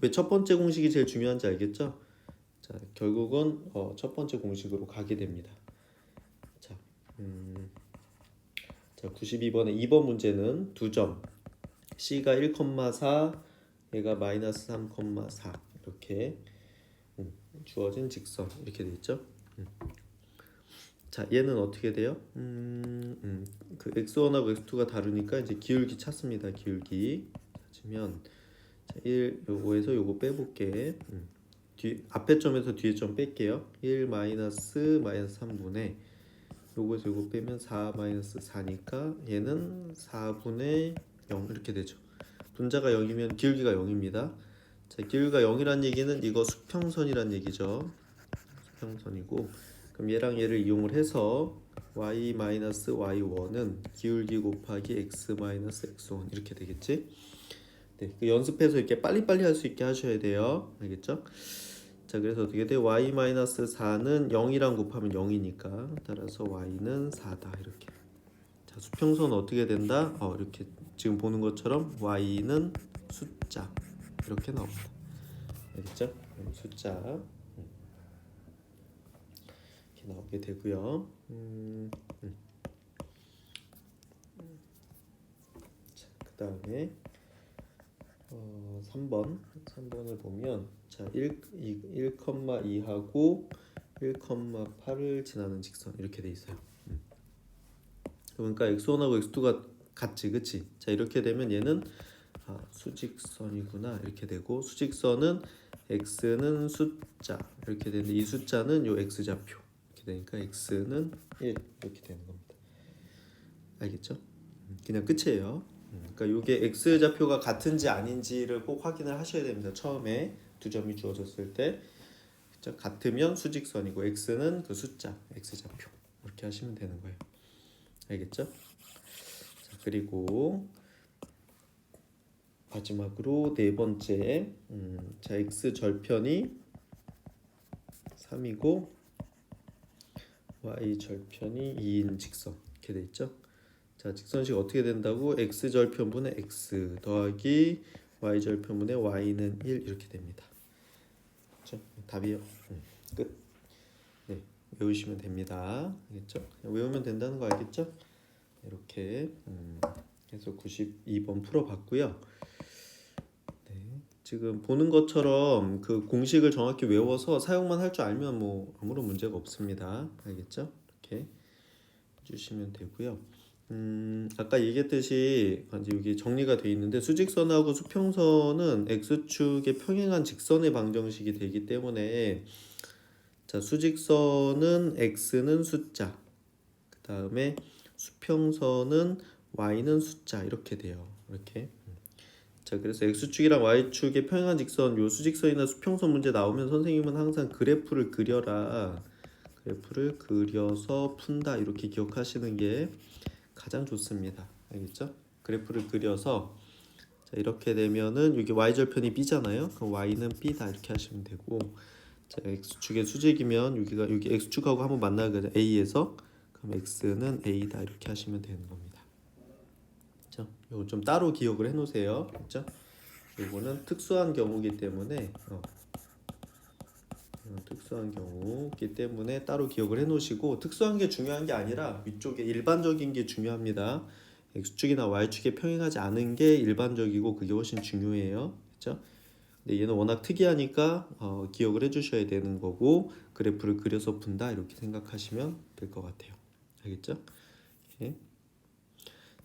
S1: 왜 첫 번째 공식이 제일 중요한지 알겠죠? 자, 결국은 첫 번째 공식으로 가게 됩니다. 자, 92번의 2번 문제는 두 점 C가 1,4 얘가 마이너스 3,4 이렇게 주어진 직선 이렇게 돼 있죠. 자, 얘는 어떻게 돼요? 그 x1하고 x2가 다르니까 이제 기울기 찾습니다. 기울기 찾으면 자, 1 요거에서 요거 빼볼게. 앞에 점에서 뒤에 점 뺄게요. 1 마이너스 3분의 요거에서 요거 빼면 4 마이너스 4니까 얘는 4분의 0 이렇게 되죠. 분자가 0이면 기울기가 0입니다. 자, 기울기가 0이란 얘기는 이거 수평선이란 얘기죠. 수평선이고 그럼 얘랑 얘를 이용을 해서 y-y1은 기울기 곱하기 x-x1 이렇게 되겠지? 네, 그 연습해서 이렇게 빨리빨리 할 수 있게 하셔야 돼요. 알겠죠? 자, 그래서 어떻게 돼? y-4는 0이랑 곱하면 0이니까 따라서 y는 4다 이렇게. 자, 수평선 어떻게 된다? 이렇게 지금 보는 것처럼 y는 숫자 이렇게 나옵니다. 알겠죠? 숫자 이렇게 나오게 되고요. 자, 그 다음에 3번을 보면 자 1,2하고 1,8을 지나는 직선 이렇게 돼 있어요. 그러니까 x1하고 x2가 같지, 그치? 자 이렇게 되면 얘는 수직선이구나 이렇게 되고 수직선은 x는 숫자 이렇게 되는데 이 숫자는 요 x좌표 이렇게 되니까 x는 1 이렇게 되는 겁니다. 알겠죠? 그냥 끝이에요. 그러니까 요게 x좌표가 같은지 아닌지를 꼭 확인을 하셔야 됩니다. 처음에 두 점이 주어졌을 때 그쵸? 같으면 수직선이고 x는 그 숫자 x좌표 이렇게 하시면 되는 거예요. 알겠죠? 자, 그리고 마지막으로 네 번째 자 x 절편이 3이고 y 절편이 2인 직선 이렇게 돼 있죠. 자, 직선식 어떻게 된다고? x 절편분의 x 더하기 y 절편분의 y는 1 이렇게 됩니다. 그렇죠? 답이요. 끝. 네, 외우시면 됩니다. 알겠죠? 외우면 된다는 거 알겠죠? 이렇게 해서 92번 풀어봤고요. 네, 지금 보는 것처럼 그 공식을 정확히 외워서 사용만 할 줄 알면 뭐 아무런 문제가 없습니다. 알겠죠? 이렇게 해주시면 되고요. 아까 얘기했듯이 여기 정리가 되어 있는데 수직선하고 수평선은 x축의 평행한 직선의 방정식이 되기 때문에 자 수직선은 x는 숫자 그 다음에 수평선은 y는 숫자 이렇게 돼요. 이렇게 자 그래서 x축이랑 y축의 평행한 직선 요 수직선이나 수평선 문제 나오면 선생님은 항상 그래프를 그려라 그래프를 그려서 푼다 이렇게 기억하시는 게 가장 좋습니다. 알겠죠? 그래프를 그려서 자, 이렇게 되면은 여기 y절편이 b잖아요. 그럼 y는 b다 이렇게 하시면 되고 자, x축의 수직이면 여기가 여기 x축하고 한번 만나게 a에서 그럼 x는 a다 이렇게 하시면 되는 겁니다. 그렇죠? 이거 좀 따로 기억을 해 놓으세요. 그렇죠? 이거는 특수한 경우이기 때문에 특수한 경우이기 때문에 따로 기억을 해 놓으시고 특수한 게 중요한 게 아니라 위쪽에 일반적인 게 중요합니다. x축이나 y축에 평행하지 않은 게 일반적이고 그게 훨씬 중요해요. 그렇죠? 근데 얘는 워낙 특이하니까 기억을 해 주셔야 되는 거고 그래프를 그려서 푼다 이렇게 생각하시면 될 것 같아요. 알겠죠? 예.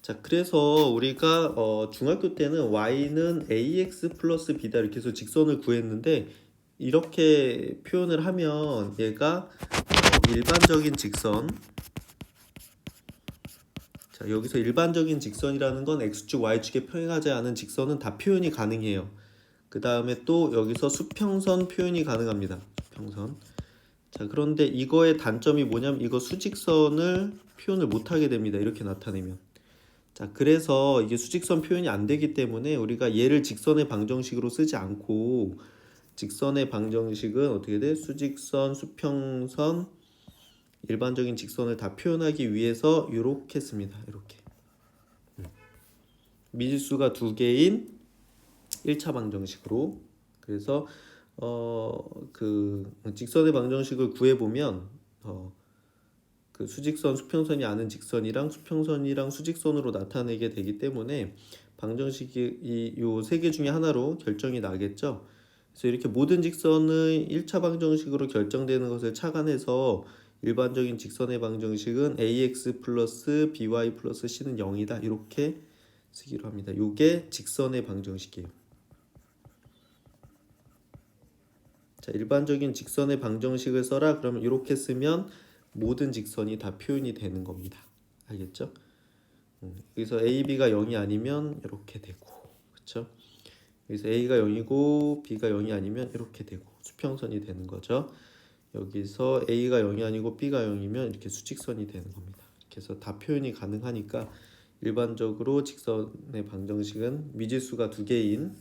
S1: 자 그래서 우리가 중학교 때는 y는 ax 플러스 b다 이렇게 해서 직선을 구했는데 이렇게 표현을 하면 얘가 일반적인 직선 자 여기서 일반적인 직선이라는 건 x축 y축에 평행하지 않은 직선은 다 표현이 가능해요. 그 다음에 또 여기서 수평선 표현이 가능합니다. 수평선 자 그런데 이거의 단점이 뭐냐면 이거 수직선을 표현을 못하게 됩니다. 이렇게 나타내면 자 그래서 이게 수직선 표현이 안 되기 때문에 우리가 얘를 직선의 방정식으로 쓰지 않고 직선의 방정식은 어떻게 돼? 수직선, 수평선, 일반적인 직선을 다 표현하기 위해서 이렇게 씁니다. 이렇게 미지수가 두 개인 1차 방정식으로 그래서 그 직선의 방정식을 구해보면 그 수직선, 수평선이 아는 직선이랑 수평선이랑 수직선으로 나타내게 되기 때문에 방정식이 이 요 세 개 중에 하나로 결정이 나겠죠. 그래서 이렇게 모든 직선의 1차 방정식으로 결정되는 것을 착안해서 일반적인 직선의 방정식은 ax 플러스 by 플러스 c는 0이다. 이렇게 쓰기로 합니다. 이게 직선의 방정식이에요. 자, 일반적인 직선의 방정식을 써라. 그러면 이렇게 쓰면 모든 직선이 다 표현이 되는 겁니다. 알겠죠? 여기서 a, b가 0이 아니면 이렇게 되고, 그렇죠? 여기서 a가 0이고 b가 0이 아니면 이렇게 되고 수평선이 되는 거죠. 여기서 a가 0이 아니고 b가 0이면 이렇게 수직선이 되는 겁니다. 이렇게 해서 다 표현이 가능하니까 일반적으로 직선의 방정식은 미지수가 두 개인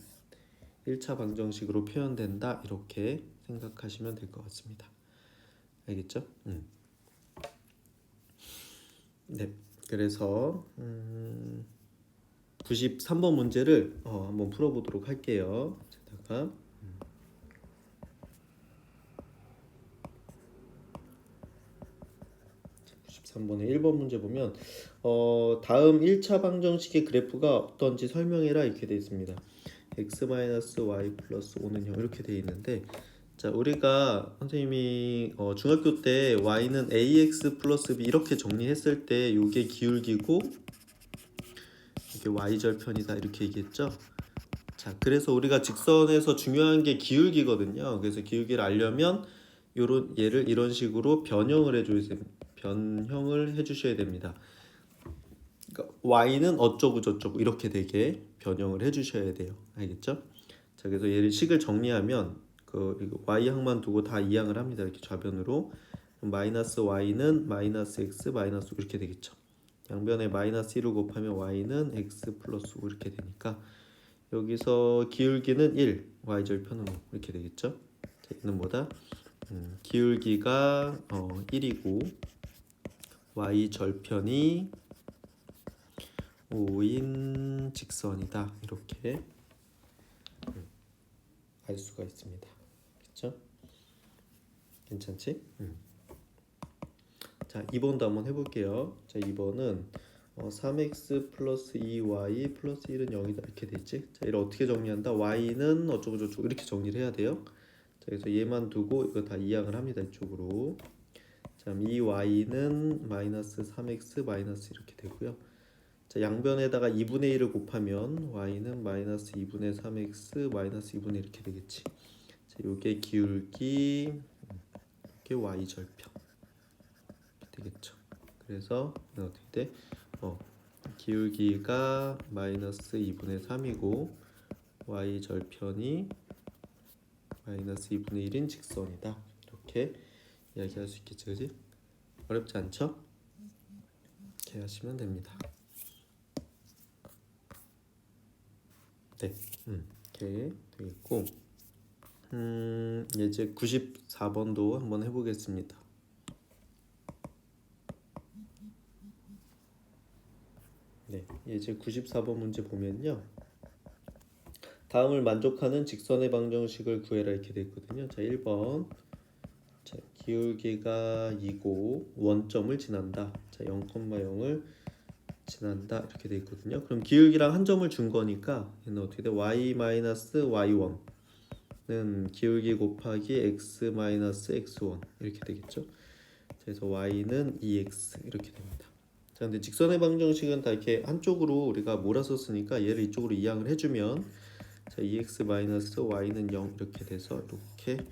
S1: 1차 방정식으로 표현된다. 이렇게 생각하시면 될 것 같습니다. 알겠죠? 네. 그래서 93번 문제를 한번 풀어보도록 할게요. 제가 93번의 1번 문제 보면 다음 1차 방정식의 그래프가 어떤지 설명해라 이렇게 되어 있습니다. x-y 플러스 5는 0 이렇게 되어 있는데, 자, 우리가 선생님이 중학교 때 y는 ax 플러스 b 이렇게 정리했을 때 이게 기울기고 이게 y절편이다 이렇게 얘기했죠. 자, 그래서 우리가 직선에서 중요한 게 기울기거든요. 그래서 기울기를 알려면 요런 얘를 이런 식으로 변형을 해주셔야 됩니다. 그러니까 y는 어쩌고 저쩌고 이렇게 되게 변형을 해주셔야 돼요. 알겠죠? 자, 그래서 얘를 식을 정리하면 이거 y 항만 두고 다 이항을 합니다. 이렇게 좌변으로. 마이너스 y는 마이너스 x 마이너스 5 이렇게 되겠죠. 양변에 마이너스 1을 곱하면 y는 x 플러스 5 이렇게 되니까 여기서 기울기는 1, y절편은 5 이렇게 되겠죠. 자, 얘는 뭐다? 기울기가 1이고 y절편이 5인 직선이다. 이렇게 알 수가 있습니다. 그렇죠? 괜찮지? 자, 2번도 한번 해볼게요. 자, 2번은 3x 플러스 2y 플러스 1은 0이다 이렇게 되지. 자, 이를 어떻게 정리한다? y는 어쩌고 저쩌고 이렇게 정리를 해야 돼요. 자, 그래서 얘만 두고 이거 다 이항을 합니다. 이쪽으로. 자, 이 y는 마이너스 3x 마이너스 이렇게 되고요. 자, 양변에다가 2분의 1을 곱하면 y는 마이너스 2분의 3x 마이너스 2분의 이렇게 되겠지. 자, 요게 기울기, 이게 y절편 되겠죠. 그래서 어떻게 돼? 기울기가 마이너스 2분의 3이고 y절편이 마이너스 2분의 1인 직선이다. 이렇게 이야기할 수 있겠죠. 그지? 어렵지 않죠? 이렇게 하시면 됩니다. 네, 이렇게 되겠고, 이제 94번도 한번 해보겠습니다. 네, 이제 94번 문제 보면요, 다음을 만족하는 직선의 방정식을 구해라 이렇게 돼 있거든요. 자, 1번. 자, 기울기가 2고 원점을 지난다. 자, 0,0을 지난다 이렇게 돼 있거든요. 그럼 기울기랑 한 점을 준 거니까 얘는 어떻게 돼? y-y1는 기울기 곱하기 x-x1 이렇게 되겠죠. 그래서 y는 2x 이렇게 됩니다. 자, 근데 직선의 방정식은 다 이렇게 한쪽으로 우리가 몰아서 쓰니까 얘를 이쪽으로 이항을 해주면 자, 2x-y는 0 이렇게 돼서 이렇게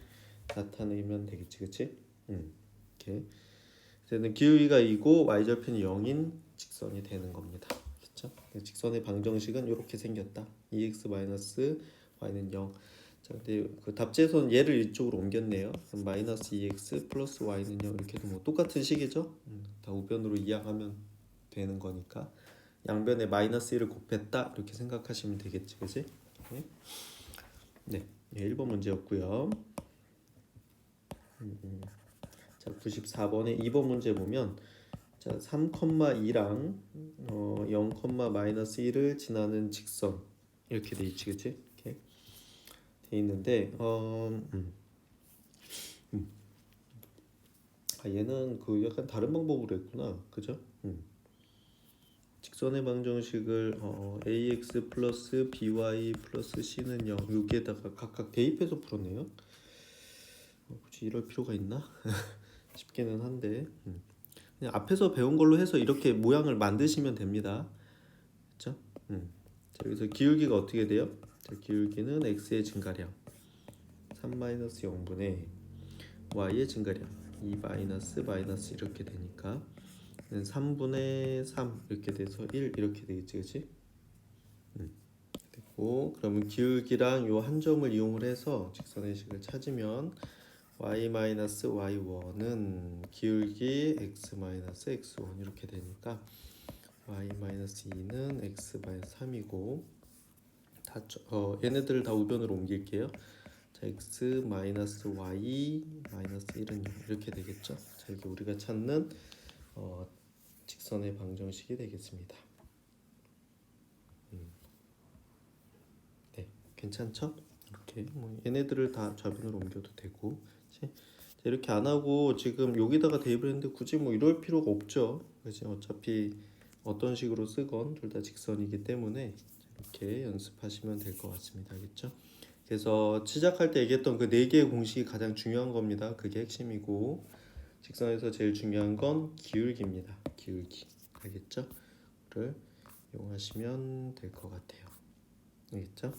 S1: 나타내면 되겠지, 그치? 이렇게. 그래서 기울기가 2고 y절편이 0인 직선이 되는 겁니다. 그렇죠? 직선의 방정식은 이렇게 생겼다. 2x-y는 0. 자, 근데 그 답지에서는 얘를 이쪽으로 옮겼네요. 그럼 마이너스 2x 플러스 y는 0 이렇게 해도 뭐 똑같은 식이죠. 다 우변으로 이항하면 되는 거니까 양변에 마이너스 1을 곱했다 이렇게 생각하시면 되겠지, 그지? 네, 1번 문제였고요. 자, 94번에 2번 문제 보면 자, 3,2랑 0,-1을 지나는 직선 이렇게 돼 있지, 그치? 이렇게 돼 있는데 얘는 그 약간 다른 방법으로 했구나, 그죠? 직선의 방정식을 ax 플러스 by 플러스 c는 0 여기에다가 각각 대입해서 풀었네요. 굳이 이럴 필요가 있나? 쉽기는 한데 그냥 앞에서 배운 걸로 해서 이렇게 모양을 만드시면 됩니다. 그렇죠? 자, 여기서 기울기가 어떻게 돼요? 자, 기울기는 x의 증가량 3-0분의 y의 증가량 2 마이너스 마이너스 이렇게 되니까 3분의 3 이렇게 돼서 1 이렇게 되겠지, 그렇지? 됐고, 그러면 기울기랑 요 한 점을 이용을 해서 직선의 식을 찾으면 y 마이너스 y1은 기울기 x 마이너스 x1 이렇게 되니까 y 마이너스 2는 x 마이너스 3이고 얘네들을 다 우변으로 옮길게요. 자, x 마이너스 y 마이너스 1은 0 이렇게 되겠죠. 자, 이게 우리가 찾는 직선의 방정식이 되겠습니다. 네, 괜찮죠? 이렇게 뭐 얘네들을 다 좌변으로 옮겨도 되고, 그치? 자, 이렇게 안 하고 지금 여기다가 대입을 했는데 굳이 뭐 이럴 필요가 없죠. 그치? 어차피 어떤 식으로 쓰건 둘 다 직선이기 때문에 이렇게 연습하시면 될 것 같습니다. 알겠죠? 그래서 시작할 때 얘기했던 그 네 개의 공식이 가장 중요한 겁니다. 그게 핵심이고 직선에서 제일 중요한 건 기울기입니다. 기울기. 알겠죠? 를 이용하시면 될 것 같아요. 알겠죠?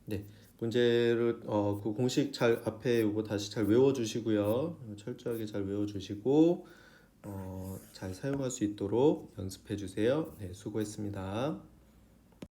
S1: 네. 문제를 그 공식 잘 앞에 요거 다시 잘 외워 주시고요. 철저하게 잘 외워 주시고 잘 사용할 수 있도록 연습해 주세요. 네, 수고했습니다.